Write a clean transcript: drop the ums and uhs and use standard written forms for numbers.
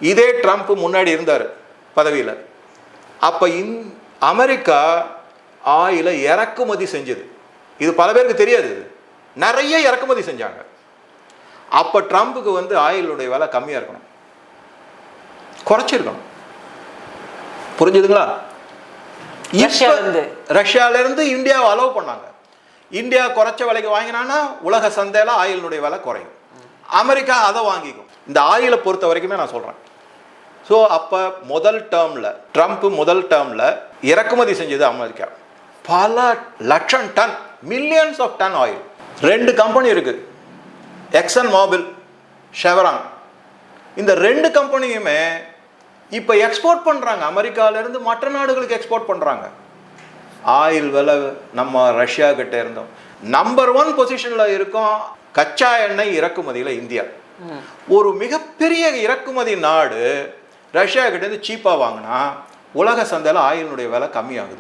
இதே ட்ரம்ப் முன்னாடி இருந்தார் பதவியில். அப்போ அமெரிக்கா ஆயிலை இறக்குமதி செஞ்சது. இது பல பேருக்கு தெரியாது. நிறைய இறக்குமதி செஞ்சாங்க. அப்போ ட்ரம்ப்புக்கு வந்து ஆயிலுடைய விலை கம்மியாக இருக்கணும், குறைச்சிருக்கணும். புரிஞ்சுதுங்களா? ரஷ்யாவிலேருந்து இந்தியாவை அலோவ் பண்ணாங்க. இந்தியா குறைச்ச விலைக்கு வாங்கினான்னா உலக சந்தையில் ஆயிலுடைய விலை குறையும். அமெரிக்கா அதை வாங்கிக்கும். இந்த ஆயிலை பொறுத்த வரைக்குமே நான் சொல்கிறேன். ஸோ அப்போ ட்ரம்ப் முதல் டேர்மில் இறக்குமதி செஞ்சது அமெரிக்கா பல லட்சம் ton, millions of ton oil. 2 company இருக்குது, எக்ஸன் மோபில், ஷெவரான். இந்த 2 கம்பெனியுமே இப்போ எக்ஸ்போர்ட் பண்ணுறாங்க. அமெரிக்காவிலேருந்து மற்ற நாடுகளுக்கு எக்ஸ்போர்ட் பண்ணுறாங்க. ஆயில் விலை நம்ம ரஷ்யா கிட்ட இருந்தோம் நம்பர் 1 பொசிஷனில் இருக்கோம். கச்சா எண்ணெய் இறக்குமதியில் இந்தியா ஒரு மிகப்பெரிய இறக்குமதி நாடு. ரஷ்யா கிட்டேருந்து சீப்பாக வாங்கினா உலக சந்தையில் ஆயிலுடைய விலை கம்மியாகுது.